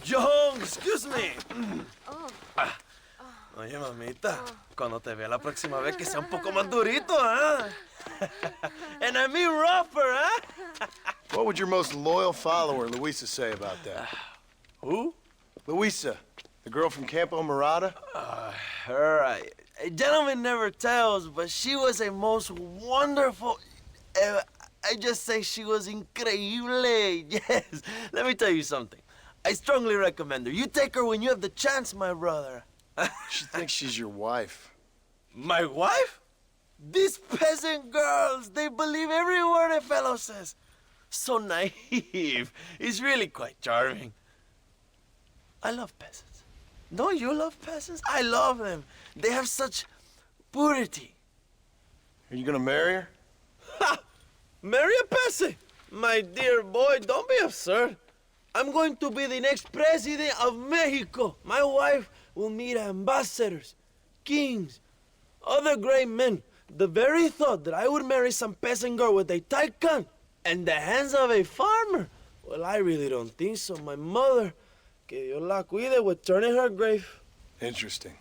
John, excuse me. Oye, mamita, cuando te vea la próxima vez que sea un poco más durito, ¿eh? And I mean rougher, ¿eh? What would your most loyal follower, Luisa, say about that? Who? Luisa, the girl from Campo Murata? Her, a gentleman never tells, but she was a most wonderful... I just say she was increíble. Yes. Let me tell you something. I strongly recommend her. You take her when you have the chance, my brother. She thinks she's your wife. My wife? These peasant girls, they believe every word a fellow says. So naive. It's really quite charming. I love peasants. Don't you love peasants? I love them. They have such purity. Are you gonna marry her? Ha! Marry a peasant? My dear boy, don't be absurd. I'm going to be the next president of Mexico. My wife will meet ambassadors, kings, other great men. The very thought that I would marry some peasant girl with a tight gun and the hands of a farmer, well, I really don't think so. My mother, que Dios la cuide, would turn in her grave. Interesting.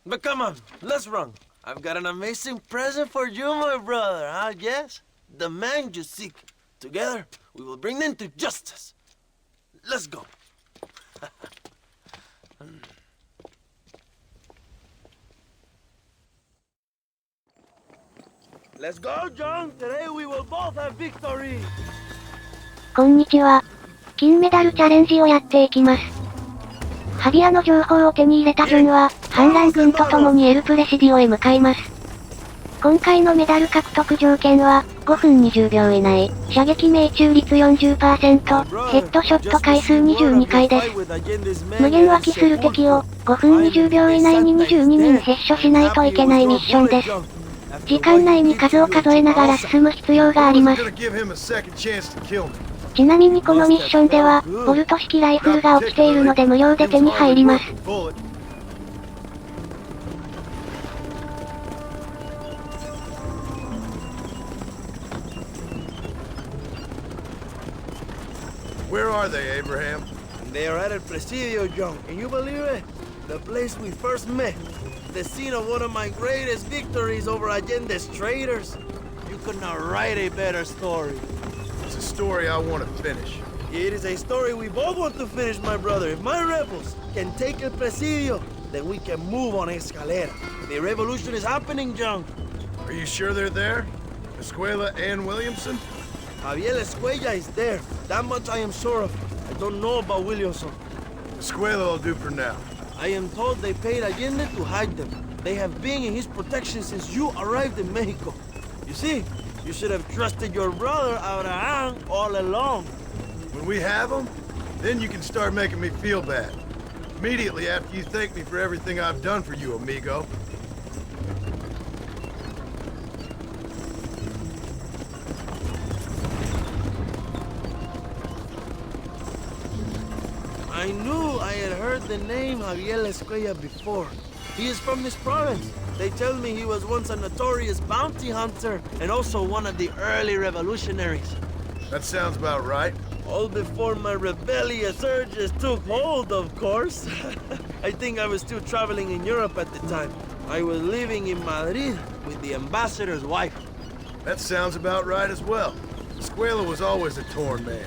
But come on, let's run. I've got an amazing present for you, my brother, huh? Yes? The man you seek. Together, we will bring them to justice. Let's go. Let's go, John. Today we will both have victory. こんにちは。金メダルチャレンジをやっていきます。ハビアの情報を手に入れたジョンは、反乱軍と共にエルプレシディオへ向かいます。今回のメダル獲得条件は、5分20秒以内、射撃命中率 40%、ヘッドショット回数22回です。無限湧きする敵を、5分20秒以内に22人ヘッショしないといけないミッションです。時間内に数を数えながら進む必要があります。ちなみにこのミッションでは、ボルト式ライフルが落ちているので無料で手に入ります。Where are they, Abraham? They are at El Presidio, John. Can you believe it? The place we first met. The scene of one of my greatest victories over Allende's traitors. You could not write a better story. It's a story I want to finish. It is a story we both want to finish, my brother. If my rebels can take El Presidio, then we can move on Escalera. The revolution is happening, John. Are you sure they're there? Escuela and Williamson? Javier Escuella is there. That much I am sure of. I don't know about Williamson. Escuela will do for now. I am told they paid Allende to hide them. They have been in his protection since you arrived in Mexico. You see, you should have trusted your brother Abraham all along. When we have them, then you can start making me feel bad. Immediately after you thank me for everything I've done for you, amigo. I knew I had heard the name Javier Escuella before. He is from this province. They tell me he was once a notorious bounty hunter and also one of the early revolutionaries. That sounds about right. All before my rebellious urges took hold, of course. I think I was still traveling in Europe at the time. I was living in Madrid with the ambassador's wife. That sounds about right as well. Escuela was always a torn man.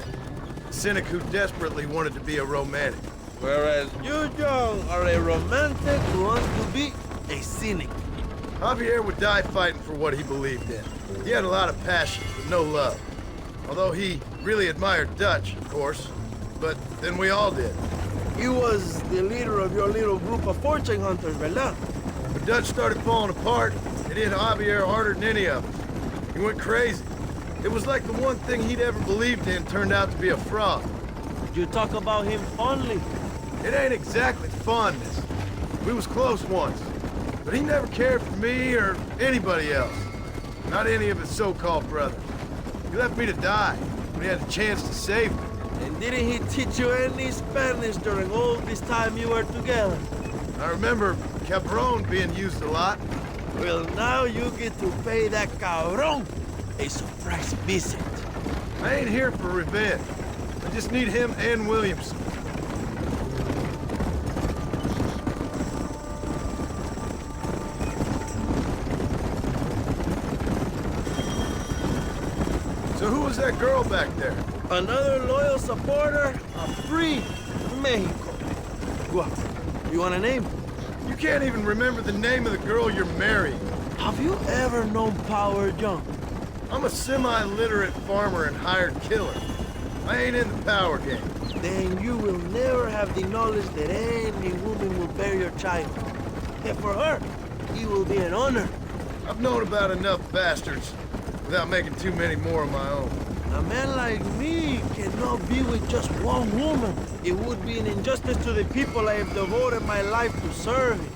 A cynic who desperately wanted to be a romantic. Whereas you, John, are a romantic who wants to be a cynic. Javier would die fighting for what he believed in. He had a lot of passion, but no love. Although he really admired Dutch, of course. But then we all did. He was the leader of your little group of fortune hunters, ¿verdad? When Dutch started falling apart, it hit Javier harder than any of us. He went crazy. It was like the one thing he'd ever believed in turned out to be a fraud. You talk about him fondly. It ain't exactly fondness. We was close once. But he never cared for me or anybody else. Not any of his so-called brothers. He left me to die when he had a chance to save me. And didn't he teach you any Spanish during all this time you were together? I remember cabron being used a lot. Well, now you get to pay that cabron a surprise visit. I ain't here for revenge. I just need him and Williamson. Who's that girl back there? Another loyal supporter of free Mexico. What? You want a name? You can't even remember the name of the girl you're marrying. Have you ever known power, John? I'm a semi-literate farmer and hired killer. I ain't in the power game. Then you will never have the knowledge that any woman will bear your child. And for her, it will be an honor. I've known about enough bastards without making too many more of my own. A man like me cannot be with just one woman. It would be an injustice to the people I have devoted my life to serving.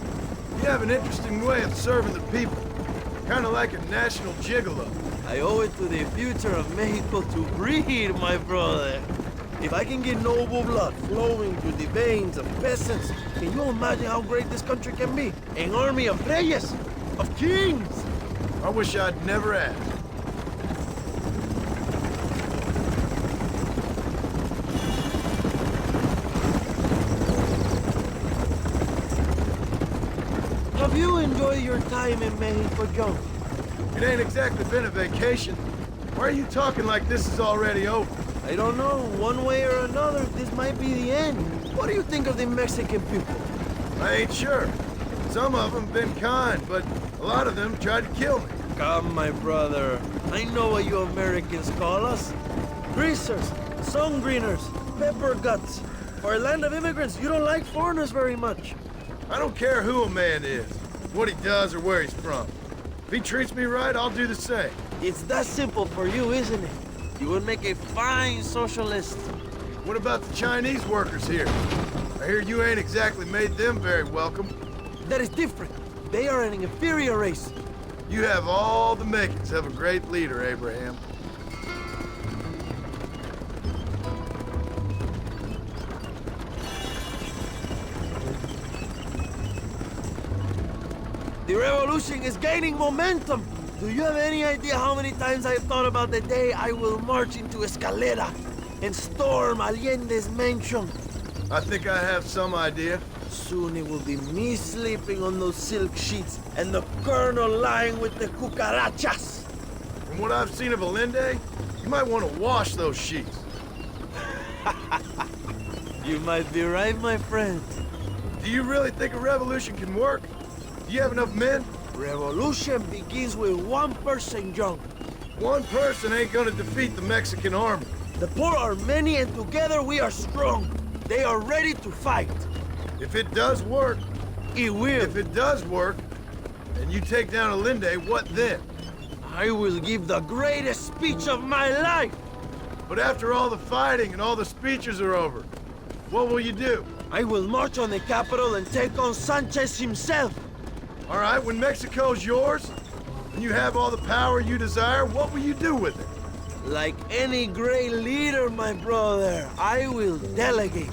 You have an interesting way of serving the people. Kind of like a national gigolo. I owe it to the future of Mexico to breed, my brother. If I can get noble blood flowing through the veins of peasants, can you imagine how great this country can be? An army of reyes, of kings. I wish I'd never asked. Have you enjoyed your time in Mexico, John? It ain't exactly been a vacation. Why are you talking like this is already over? I don't know. One way or another, this might be the end. What do you think of the Mexican people? I ain't sure. Some of them been kind, but a lot of them tried to kill me. Come, my brother. I know what you Americans call us. Greasers, sun greeners, pepper guts. For a land of immigrants, you don't like foreigners very much. I don't care who a man is, what he does or where he's from. If he treats me right, I'll do the same. It's that simple for you, isn't it? You would make a fine socialist. What about the Chinese workers here? I hear you ain't exactly made them very welcome. That is different. They are an inferior race. You have all the makings of a great leader, Abraham. The revolution is gaining momentum. Do you have any idea how many times I've thought about the day I will march into Escalera and storm Allende's mansion? I think I have some idea. Soon it will be me sleeping on those silk sheets and the colonel lying with the cucarachas. From what I've seen of Allende, you might want to wash those sheets. You might be right, my friend. Do you really think a revolution can work? Do you have enough men? Revolution begins with one person, John. One person ain't gonna defeat the Mexican army. The poor are many and together we are strong. They are ready to fight. If it does work, It will. if it does work, and you take down Allende, what then? I will give the greatest speech of my life. But after all the fighting and all the speeches are over, what will you do? I will march on the capital and take on Sanchez himself. All right, when Mexico's yours, and you have all the power you desire, what will you do with it? Like any great leader, my brother, I will delegate.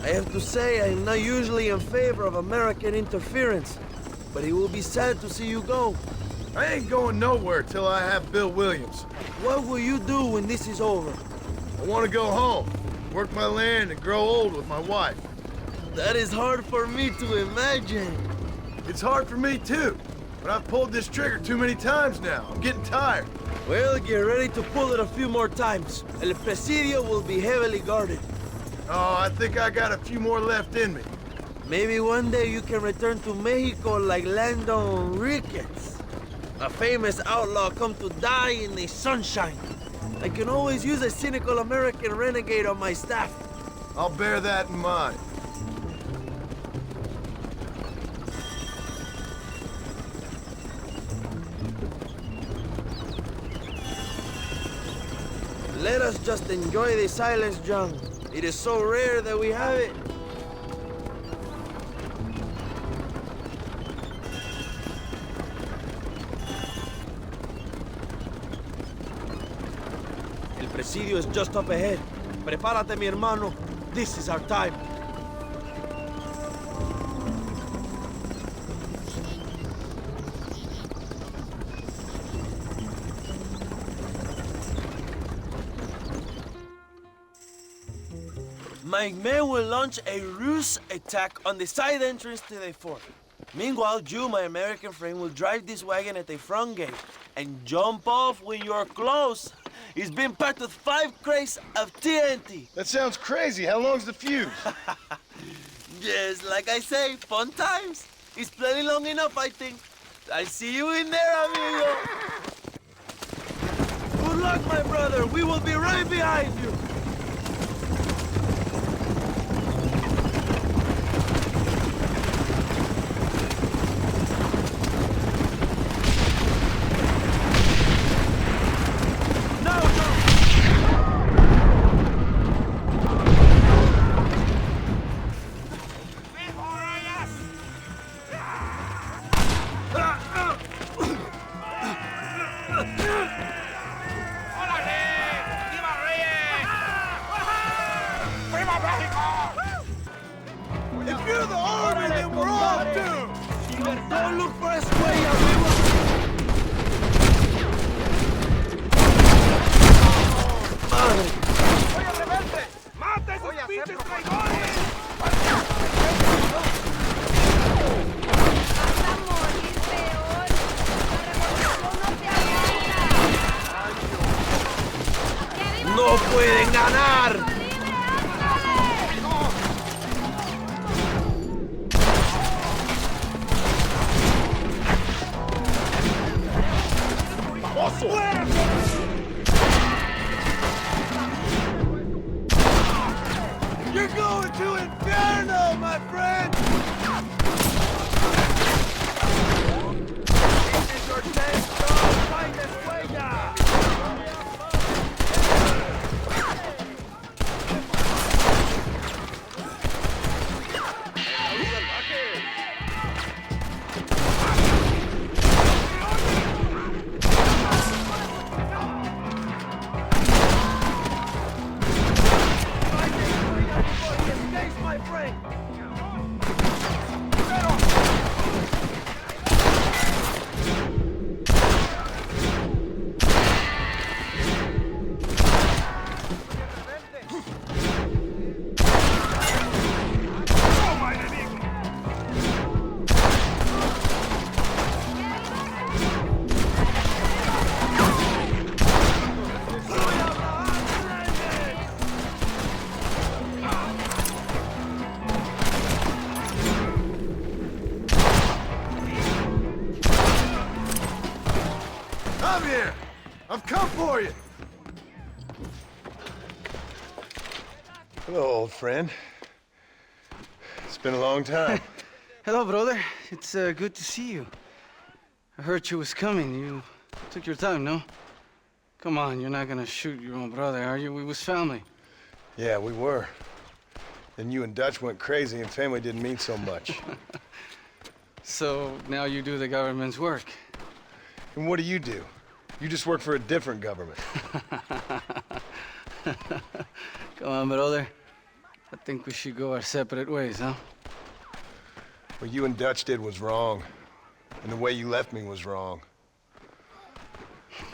I have to say, I'm not usually in favor of American interference, but it will be sad to see you go. I ain't going nowhere till I have Bill Williams. What will you do when this is over? I want to go home, work my land, and grow old with my wife. That is hard for me to imagine. It's hard for me too, but I've pulled this trigger too many times now. I'm getting tired. Well, get ready to pull it a few more times. El Presidio will be heavily guarded. Oh, I think I got a few more left in me. Maybe one day you can return to Mexico like Lando Enriquez. A famous outlaw come to die in the sunshine. I can always use a cynical American renegade on my staff. I'll bear that in mind. Let us just enjoy the silence, John. It is so rare that we have it. El presidio is just up ahead. Prepárate, mi hermano. This is our time. My men will launch a ruse attack on the side entrance to the fort. Meanwhile, you, my American friend, will drive this wagon at the front gate and jump off when you're close. It's been packed with 5 crates of TNT. That sounds crazy. How long's the fuse? Yes, like I say, fun times. It's plenty long enough, I think. I'll see you in there, amigo. Good luck, my brother. We will be right behind you. If you're the army, then we're all doomed! Don't look for us, way, amigo! ¡Oye, rebelde! ¡Mata a esos pinches traidores! ¡Vas a morir peor! ¡La revolución no se aguanta! ¡No pueden ganar! You're going to Inferno, my friend! This is your chance, dog! ¡Fight this way, ya! I'm here! I've come for you! Hello, old friend. It's been a long time. Hello, brother. It's good to see you. I heard you was coming. You took your time, no? Come on, you're not gonna shoot your own brother, are you? We was family. Yeah, we were. Then you and Dutch went crazy and family didn't mean so much. So now you do the government's work. And what do? You just work for a different government. Come on, brother. I think we should go our separate ways, huh? What you and Dutch did was wrong. And the way you left me was wrong.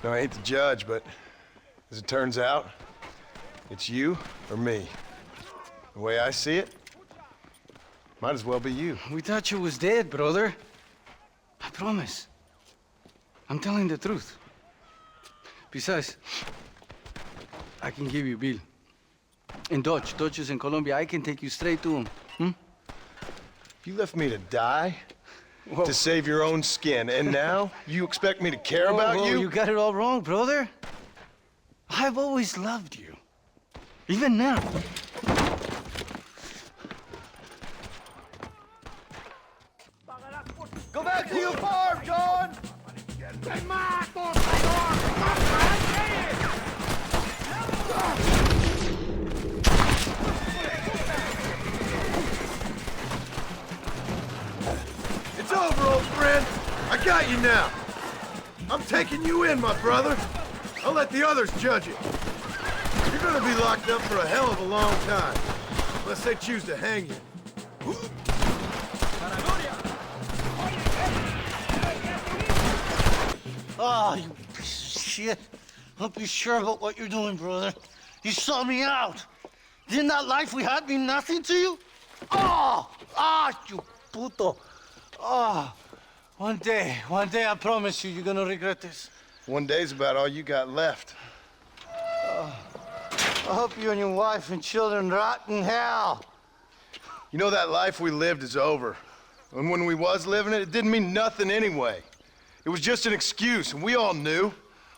Now, I hate to judge, but as it turns out, it's you or me. The way I see it, might as well be you. We thought you was dead, brother. I promise. I'm telling the truth. Besides, I can give you Bill. And Dutch is in Colombia. I can take you straight to him. Hmm? You left me to die? Whoa. To save your own skin, and now you expect me to care about you? You got it all wrong, brother. I've always loved you. Even now. Go back to your farm, John! It's over, old friend. I got you now. I'm taking you in, my brother. I'll let the others judge it. You're gonna be locked up for a hell of a long time. Unless they choose to hang you. Ah, you piece of shit. Hope you're sure about what you're doing, brother. You saw me out. Didn't that life we had mean nothing to you? Oh! Ah, you puto. Oh. One day, I promise you, you're gonna regret this. One day's about all you got left. I hope you and your wife and children rot in hell. You know that life we lived is over. And when we was living it, it didn't mean nothing anyway. It was just an excuse, and we all knew.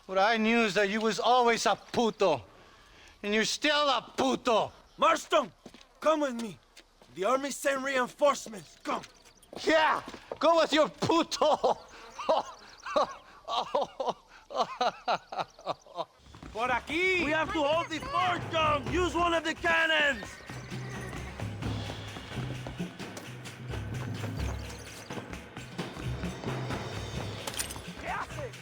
What I knew is that you was always a puto. And you're still a puto. Marston, come with me. The army sent reinforcements. Come. Yeah, go with your puto. Por aquí. We have to hold the fort, John. Use one of the cannons. ¿Qué haces?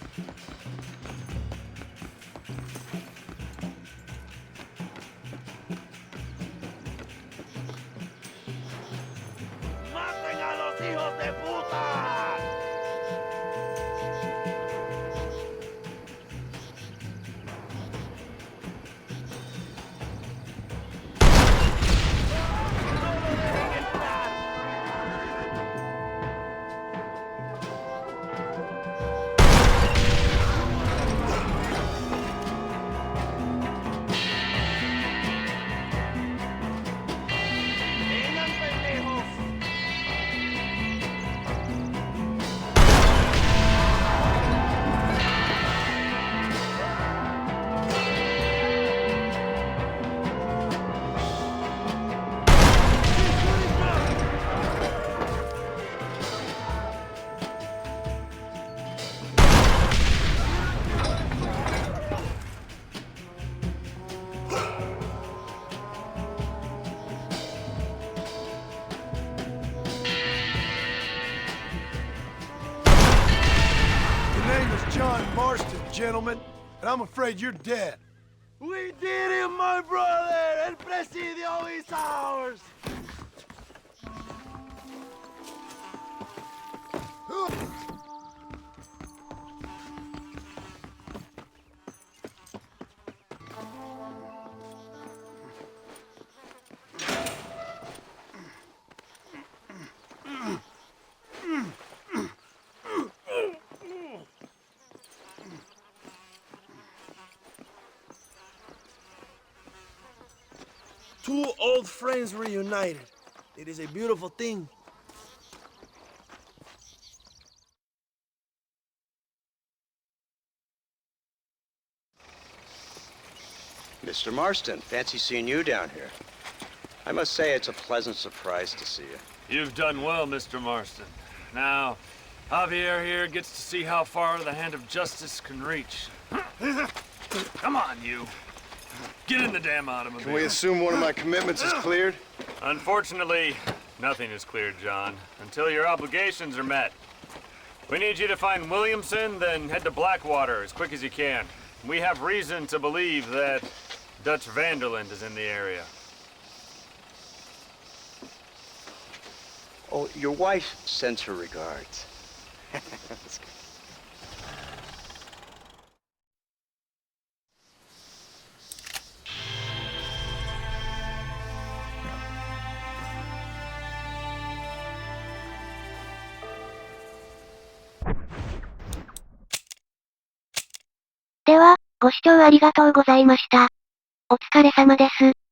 ¡Maten a los hijos de puta! ¡Vengan, pendejos! Your name is John Marston, gentlemen, and I'm afraid you're dead. We did it, my brother! El Presidio is ours! Two old friends reunited. It is a beautiful thing. Mr. Marston, fancy seeing you down here. I must say it's a pleasant surprise to see you. You've done well, Mr. Marston. Now, Javier here gets to see how far the hand of justice can reach. Come on, you. Get in the damn automobile. Can we assume one of my commitments is cleared? Unfortunately, nothing is cleared, John, until your obligations are met. We need you to find Williamson, then head to Blackwater as quick as you can. We have reason to believe that Dutch Vanderland is in the area. Oh, your wife sends her regards. That's good.では、ご視聴ありがとうございました。お疲れ様です。